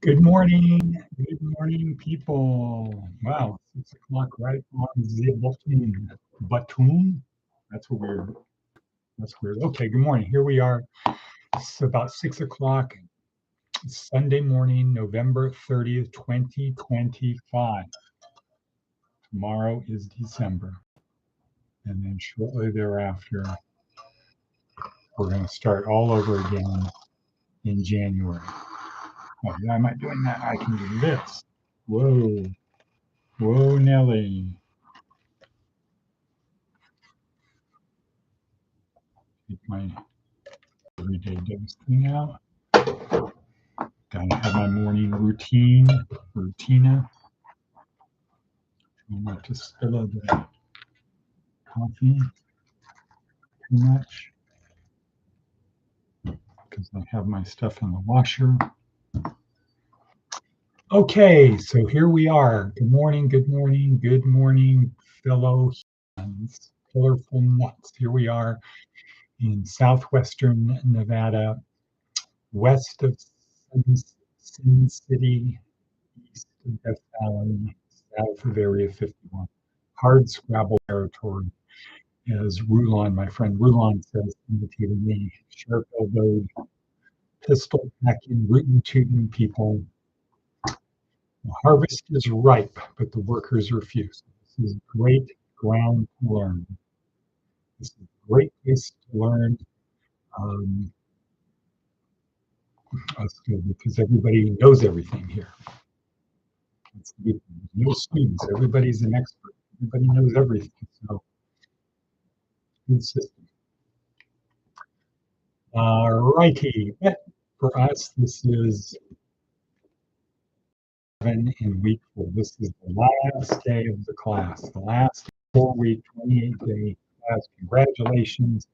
Good morning. Good morning, people. Wow, 6 o'clock right on the button. That's weird. That's weird. Okay, good morning. Here we are. It's about 6 o'clock, Sunday morning, November 30th, 2025. Tomorrow is December. And then shortly thereafter, we're going to start all over again in January. Oh, why am I doing that? I can do this. Whoa. Whoa, Nelly. Take my everyday dose thing out. Gotta have my morning rutina. Try not to spill the coffee too much because I have my stuff in the washer. Okay, so here we are. Good morning, good morning, good morning, fellow humans, colorful nuts. Here we are in southwestern Nevada, west of Sin City, east of Death Valley, south of Area 51. Hard scrabble territory, as Rulon, my friend Rulon says, imitating me, sharp-elbowed, pistol-packing, rootin'-tootin' people. The harvest is ripe, but the workers are few. So this is great ground to learn. This is a great place to learn. That's good because everybody knows everything here. That's the good thing. No students. Everybody's an expert. Everybody knows everything. So, good system. All righty. But for us, this is 7 in week 4. This is the last day of the class, the last 4-week, 28-day class. Congratulations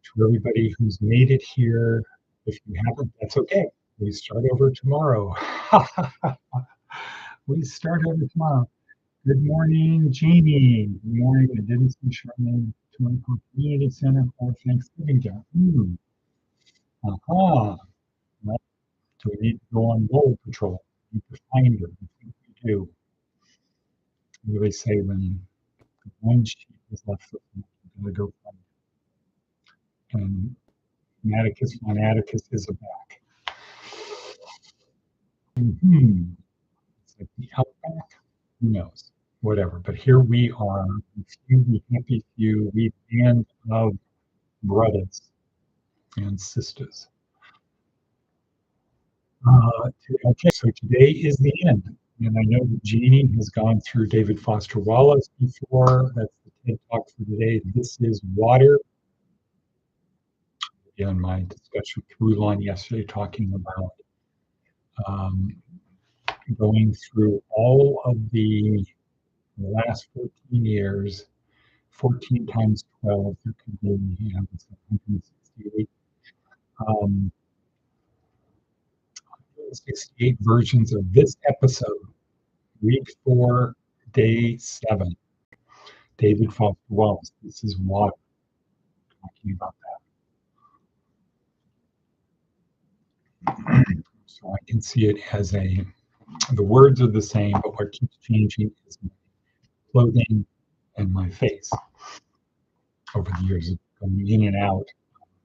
to everybody who's made it here. If you haven't, that's okay. We start over tomorrow. We start over tomorrow. Good morning, Jeannie. Good morning. I didn't see Charmaine to Community Center for Thanksgiving dinner. Aha. Well, do we need to go on Bowl Patrol? We need to find her. I think we do. What do they say when one sheep is left with them? You gotta go find her. And Atticus von Atticus is a back. It's like the outback. Who knows? Whatever. But here we are, the happy few, we band of brothers and sisters. Okay, so today is the end. And I know that Jeannie has gone through David Foster Wallace before. That's the TED Talk for today. This is water. Again, my discussion with Rulon yesterday talking about going through all of the last 14 years, 14 times 12, there could be, 168. 68 versions of this episode, week 4, day 7. David Foster Wallace. This is water. Talking about that. So I can see it as the words are the same, but what keeps changing is my clothing and my face over the years, going in and out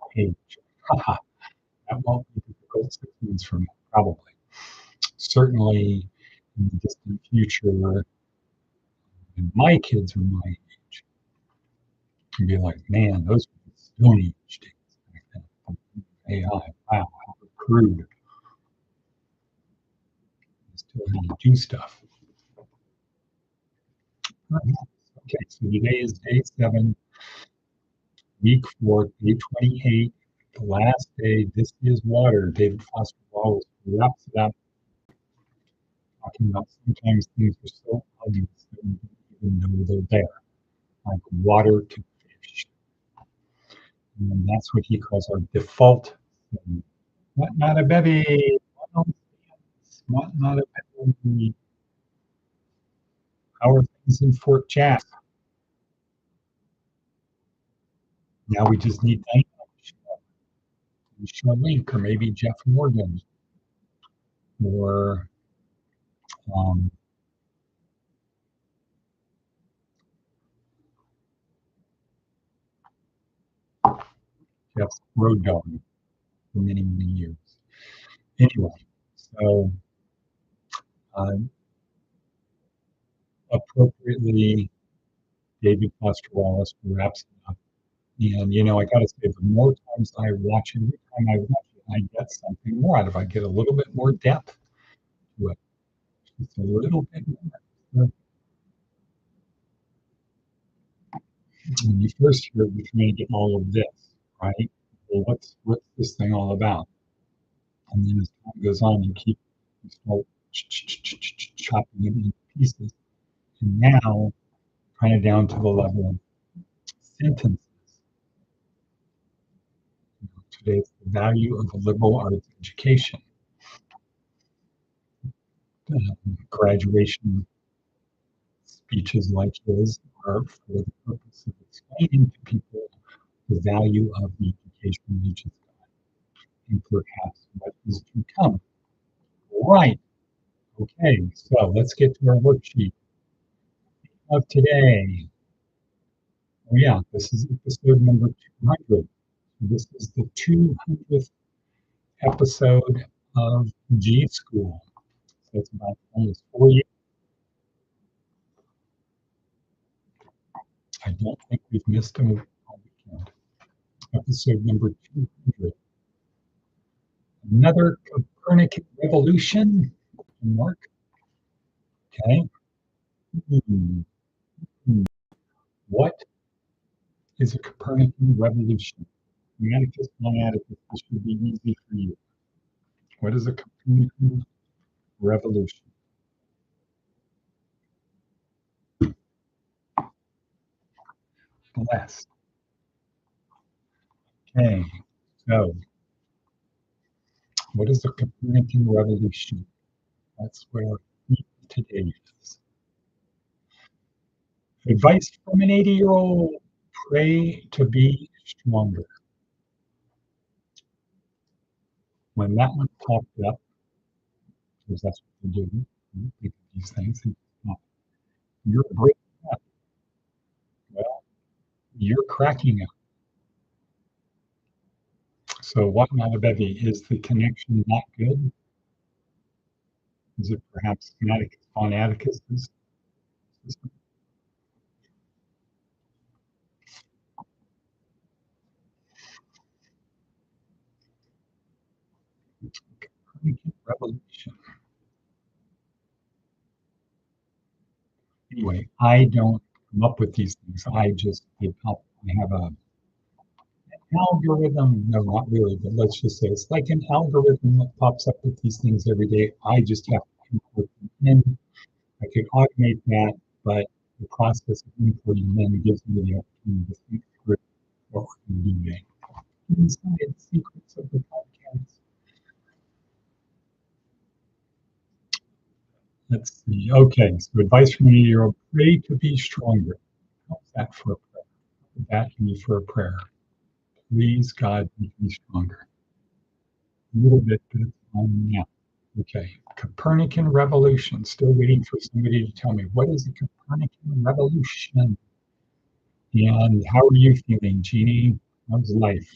of page. That won't be difficult 6 months from now, probably. Certainly in the distant future, when my kids are my age, and be like, man, those were the Stone Age days back then. AI, wow, how crude. Still had to do stuff. Okay, so today is day 7, week 4, day 28, the last day. This is water. David Foster Wallace wraps it up, talking about sometimes things are so obvious that we don't even know they're there, like water to fish. And that's what he calls our default thing. What not a baby? What not a baby? How are things in Fort Jack? Now we just need Diana to show up. Show a link, or maybe Jeff Morgan. or um, Jeff's road dog for many, many years. Anyway, so uh, appropriately, David Foster Wallace wraps it up. And I got to say, the more times I watch it, every time I watch it, I get something more out of it. I get a little bit more depth to it. Just a little bit more. When you first hear it, you're trying to get all of this, right? Well, what's this thing all about? And then as time goes on, you start chopping it into pieces. And now, kind of down to the level of sentences. Today, it's the value of a liberal arts education. Graduation speeches like his are for the purpose of explaining to people the value of the education you just got and perhaps what is to come. Right. Okay. So let's get to our worksheet of today. Oh, yeah. This is episode number 200. This is the 200th episode of G.school. So it's about almost 4 years. I don't think we've missed a weekend. Episode number 200. Another Copernican revolution. Mark. Okay. Hmm. What is a Copernican revolution? Copernicus, non-Atticus. This should be easy for you. What is a Copernican revolution? Blessed. Okay. So, what is a Copernican revolution? That's where today is. Advice from an 80-year-old: pray to be stronger. When that one popped up, because that's what they do, think of these things, and you're breaking up. Well, you're cracking up. So what, Malabedi, is the connection not good? Is it perhaps Atticus on Atticus's system? Copernican revolution. Anyway, I don't come up with these things. I have an algorithm. No, not really, but let's just say it's like an algorithm that pops up with these things every day. I just have to import them in. I could automate that, but the process of importing then gives me the opportunity to think through what we're doing. Inside the secrets of the podcast. Let's see. Okay, so advice from me: you're afraid to be stronger. How's that for a prayer? How would that be for a prayer? Please, God, make me stronger. A little bit, but it's on now. Okay, Copernican revolution. Still waiting for somebody to tell me what is a Copernican revolution, and how are you feeling, Jeannie? How's life?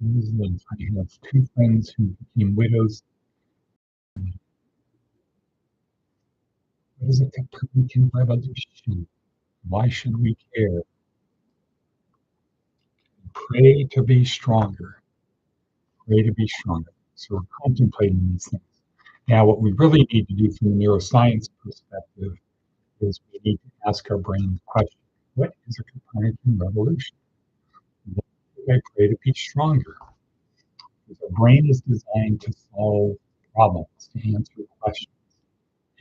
How's life? I have two friends who became widows. What is a Copernican revolution? Why should we care? Pray to be stronger. Pray to be stronger. So we're contemplating these things. Now, what we really need to do from a neuroscience perspective is we need to ask our brain the question: what is a Copernican revolution? What should I pray to be stronger? Because our brain is designed to solve problems, to answer questions.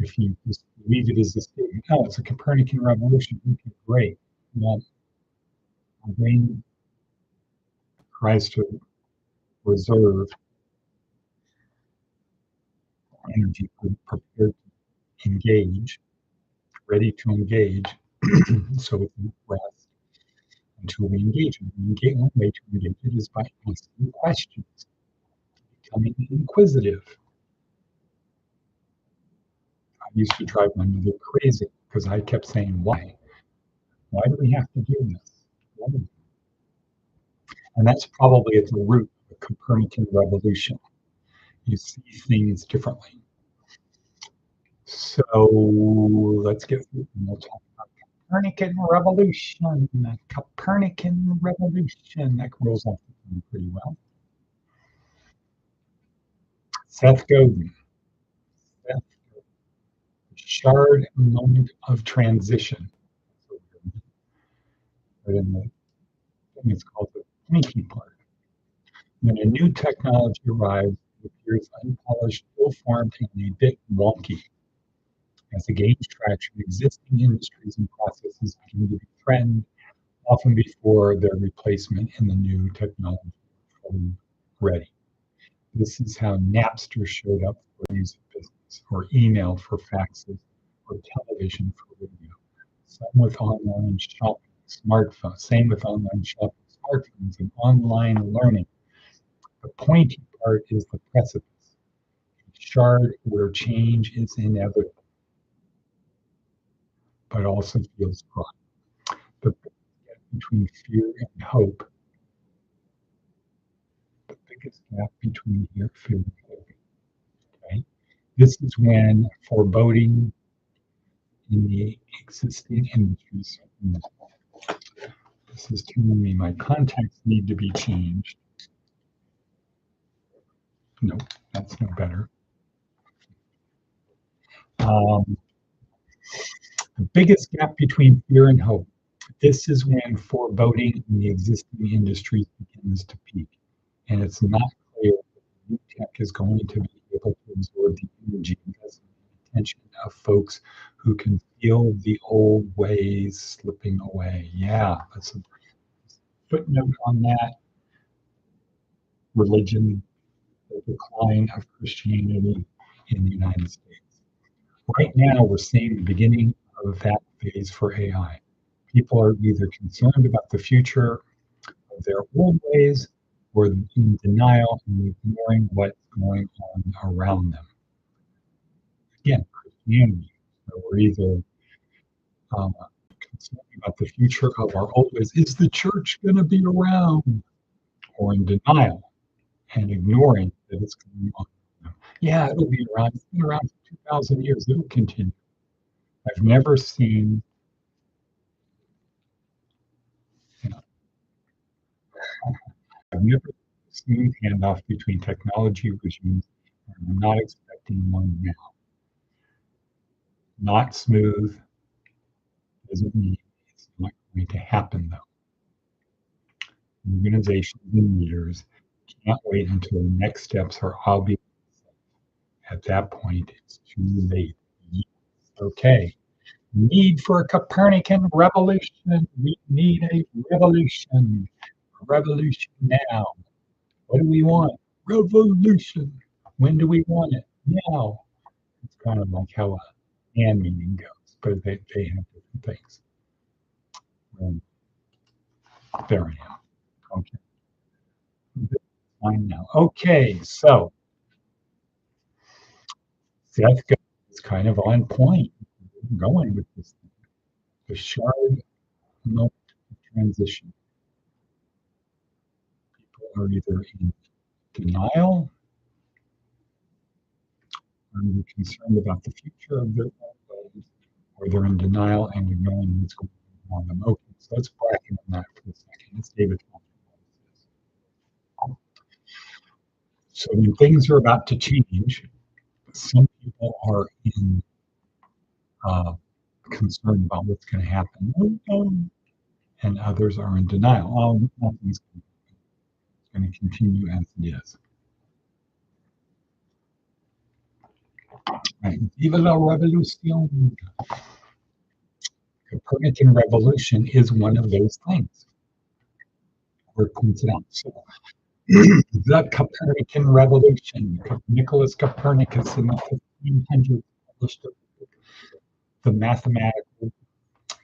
If you just leave it as a statement, oh, it's a Copernican revolution, okay, great. Well, our brain tries to reserve energy prepared to engage, ready to engage. So we can rest until we engage. And one way to engage it is by asking questions, becoming inquisitive. used to drive my mother crazy because I kept saying, why? Why do we have to do this? Why? And that's probably at the root of the Copernican revolution. You see things differently. So let's get through and we'll talk about Copernican revolution. The Copernican revolution. That rolls off the tongue pretty well. Seth Godin. Seth, shard moment of transition. But in the thing it's called the pointy part. When a new technology arrives, it appears unpolished, ill-formed, and a bit wonky. As it gains traction, existing industries and processes begin to be threatened, often before their replacement in the new technology is fully ready. This is how Napster showed up for music business, or email for faxes, or television for radio. Same with online shopping, smartphones. Same with online shopping, smartphones, and online learning. The pointy part is the precipice, a shard where change is inevitable, but also feels fraught. The gap between fear and hope, the biggest gap between fear and hope. Okay? This is when foreboding in the existing industries. This is telling me my contacts need to be changed. No, that's no better. Um, the biggest gap between fear and hope. This is when foreboding in the existing industries begins to peak. And it's not clear that the new tech is going to be able to absorb the energy, investment, and attention of folks who can feel the old ways slipping away. Yeah, that's a footnote on that. Religion, the decline of Christianity in the United States. Right now, we're seeing the beginning of that phase for AI. People are either concerned about the future of their old ways or in denial and ignoring what's going on around them. Again, Christianity. So we're either concerned about the future of our old ways. Is the church going to be around? Or in denial and ignoring that it's going on. Yeah, it'll be around. It's been around for 2,000 years. It'll continue. I've never seen, you know, I've never seen handoff between technology regimes, and I'm not expecting one now. Not smooth doesn't mean it's not going to happen, though. Organizations and leaders can't wait until the next steps are obvious. At that point, it's too late. Yes. Okay. Need for a Copernican revolution. We need a revolution. A revolution now. What do we want? Revolution. When do we want it? Now. It's kind of like how a hand meeting goes, but they have different things. There I am. Okay. Fine now. Okay, so Seth is kind of on point. Going with this thing. The shard moment of transition. People are either in denial, or they're concerned about the future of their own ways, or they're in denial and ignoring what's going on around them. Okay, so let's bracket on that for a second. Let's David. So when things are about to change, some people are in concerned about what's going to happen, and others are in denial. Oh, nothing's going to continue as it is. Right. Viva la revolution. Copernican revolution is one of those things. Or points it out. So the Copernican revolution. Nicholas Copernicus in the 1500s published the mathematical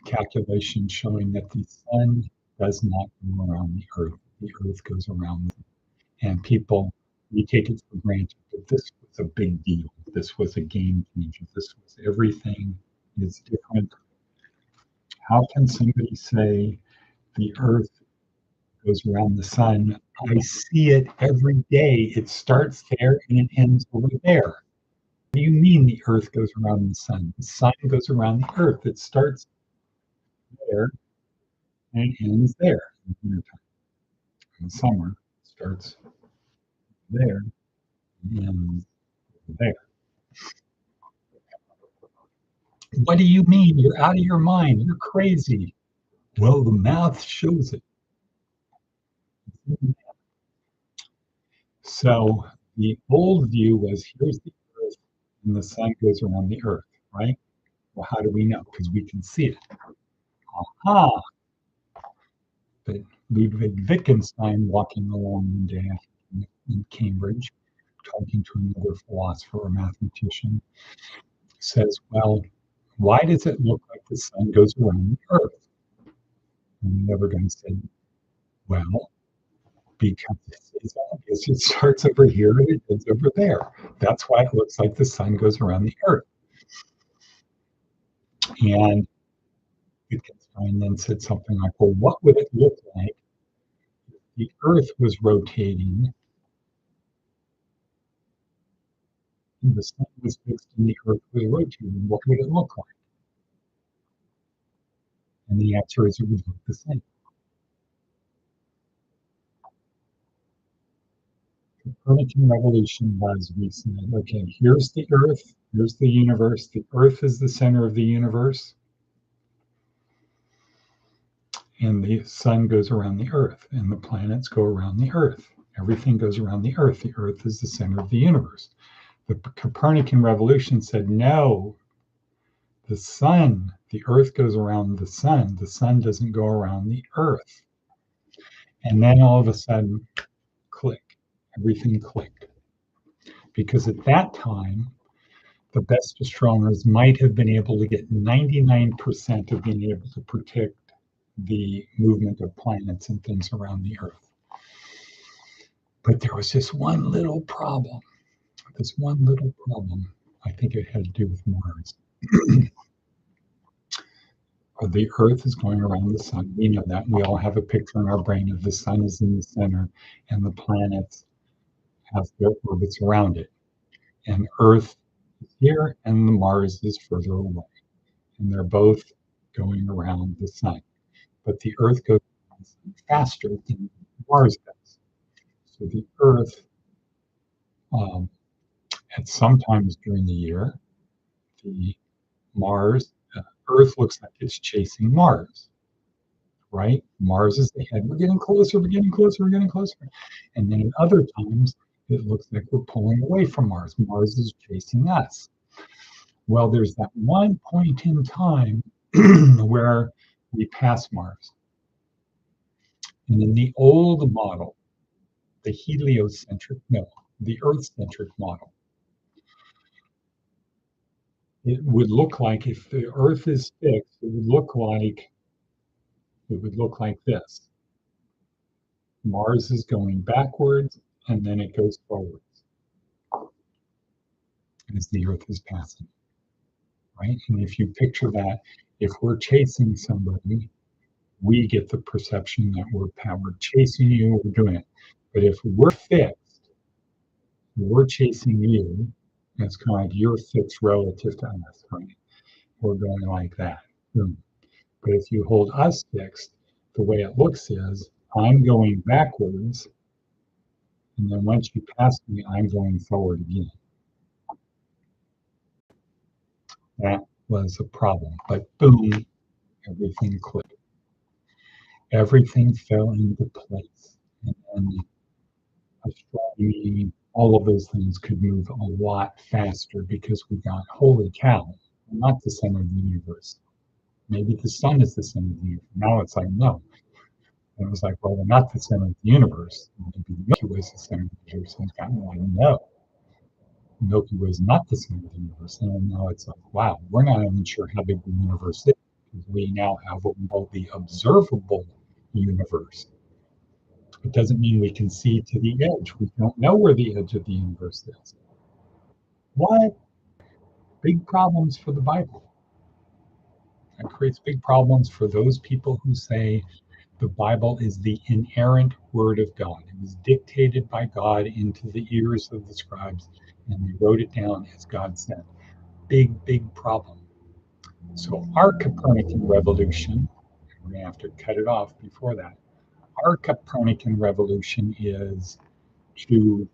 calculation showing that the sun does not go around the earth goes around them. And people, we take it for granted, but this was a big deal. this was a game changer. This was everything is different. How can somebody say the Earth goes around the sun? I see it every day. It starts there and it ends over there. What do you mean the Earth goes around the sun? The sun goes around the Earth. It starts there and it ends there in the wintertime. In the summer, it starts there and ends there. What do you mean? You're out of your mind. You're crazy. Well, the math shows it. So the old view was here's the Earth and the sun goes around the Earth, right? Well, how do we know? Because we can see it. Aha! But Ludwig Wittgenstein walking along one day in Cambridge, talking to another philosopher or mathematician, says, well, why does it look like the sun goes around the Earth? And the other guy said, well, because it's obvious. It starts over here and it ends over there. That's why it looks like the sun goes around the Earth. And Wittgenstein then said something like, well, what would it look like if the Earth was rotating and the sun was fixed and the Earth was rotating? What would it look like? And the answer is it would look the same. Copernican revolution was we said, okay, here's the Earth, here's the universe. The Earth is the center of the universe. And the sun goes around the Earth, and the planets go around the Earth. Everything goes around the Earth. The Earth is the center of the universe. The Copernican revolution said, no, the Earth goes around the sun doesn't go around the Earth. And then all of a sudden, click, everything clicked. Because at that time, the best astronomers might have been able to get 99% of being able to predict the movement of planets and things around the Earth. But there was this one little problem. I think it had to do with Mars. The Earth is going around the sun. We know that. We all have a picture in our brain of the sun is in the center and the planets have their orbits around it. And Earth is here and the Mars is further away. And they're both going around the sun. But the Earth goes faster than Mars does. So the Earth, at some times during the year, the Earth looks like it's chasing Mars, right? Mars is ahead. We're getting closer, we're getting closer, we're getting closer. And then at other times, it looks like we're pulling away from Mars. Mars is chasing us. Well, there's that one point in time where we pass Mars. And in the old model, the Earth-centric model, it would look like if the Earth is fixed, it would look like this. Mars is going backwards and then it goes forwards as the Earth is passing, right? And if you picture that, if we're chasing somebody, we get the perception that we're chasing you, we're doing it. But if we're fixed, we're chasing you, it's kind of like you're fixed relative to us, right? We're going like that. Boom. But if you hold us fixed, the way it looks is I'm going backwards, and then once you pass me, I'm going forward again. That was a problem. But boom, everything clicked. Everything fell into place. And then astronomy, all of those things could move a lot faster because we got, holy cow, we're not the center of the universe. Maybe the sun is the center of the universe. Now it's like, no. And it was like, well, we're not the center of the universe. Maybe the Milky Way is the center of the universe. And it's gotten like, no. Milky Way is not the center of the universe. And now it's like, wow, we're not even sure how big the universe is. We now have what we call the observable universe. It doesn't mean we can see to the edge. We don't know where the edge of the universe is. What? big problems for the Bible. It creates big problems for those people who say the Bible is the inerrant word of God. It was dictated by God into the ears of the scribes, and they wrote it down as God said. Big, big problem. So our Copernican revolution, we're going to have to cut it off before that. Our Copernican revolution is to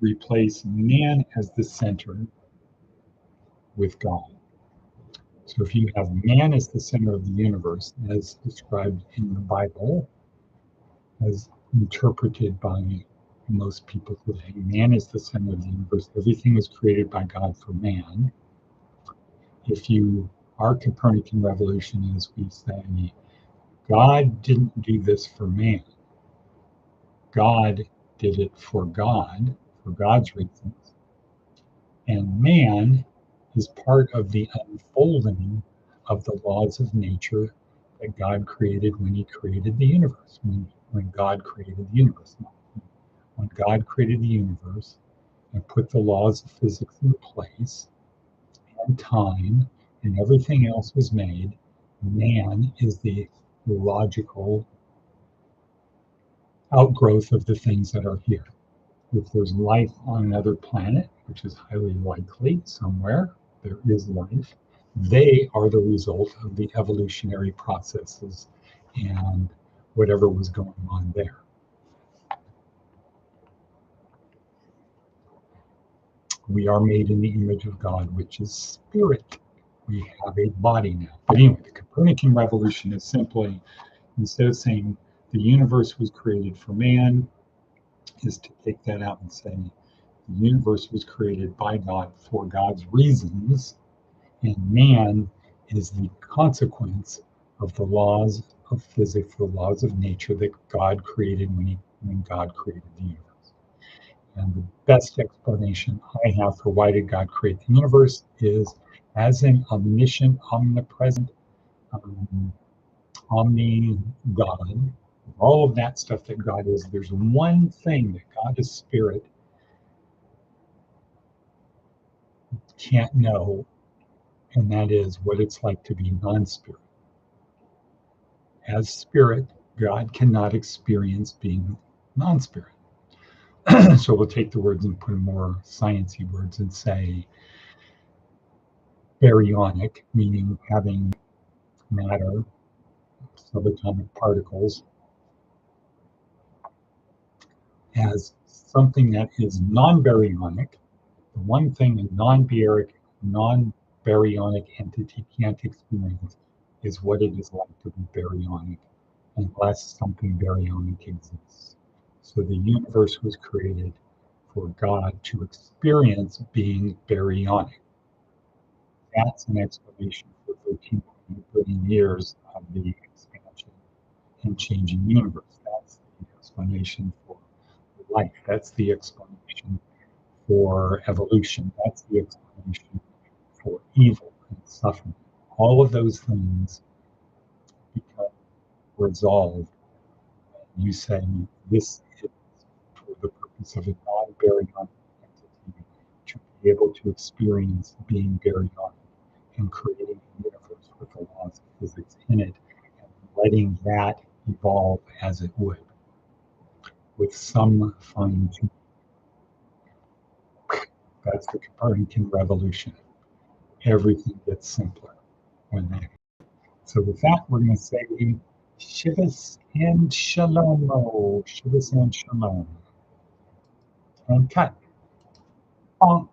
replace man as the center with God. So if you have man as the center of the universe, as described in the Bible, as interpreted by most people today, man is the center of the universe. Everything was created by God for man. If you, our Copernican revolution is we say, God didn't do this for man. God did it for God's reasons. And man is part of the unfolding of the laws of nature that God created when he created the universe, when God created the universe. When God created the universe and put the laws of physics in place and time and everything else was made, man is the logical outgrowth of the things that are here. If there's life on another planet, which is highly likely somewhere, there is life, they are the result of the evolutionary processes and whatever was going on there. We are made in the image of God, which is spirit. We have a body now. But anyway, the Copernican revolution is simply, instead of saying the universe was created for man, is to take that out and say the universe was created by God for God's reasons, and man is the consequence of the laws of physics, the laws of nature that God created when God created the universe. And the best explanation I have for why did God create the universe is as an omniscient, omnipresent, um, omni God, all of that stuff that God is, there's one thing that God is spirit can't know, and that is what it's like to be non spirit. As spirit, God cannot experience being non spirit. So we'll take the words and put in more sciencey words and say baryonic, meaning having matter, subatomic particles, as something that is non-baryonic. The one thing a non-baryonic entity can't experience is what it is like to be baryonic, unless something baryonic exists. So the universe was created for God to experience being baryonic. That's an explanation for 13 billion years of the expansion and changing universe. That's the explanation for life. That's the explanation for evolution. That's the explanation for evil and suffering. All of those things become resolved. You say this is for the purpose of a non-baryonic entity to be able to experience being baryonic and creating a universe with the laws of physics in it and letting that evolve as it would with some fine tuning. That's the Copernican revolution. Everything gets simpler when that. So with that, we're going to say Shivas and Shalom. Shivas and Shalom. And cut. Bonk.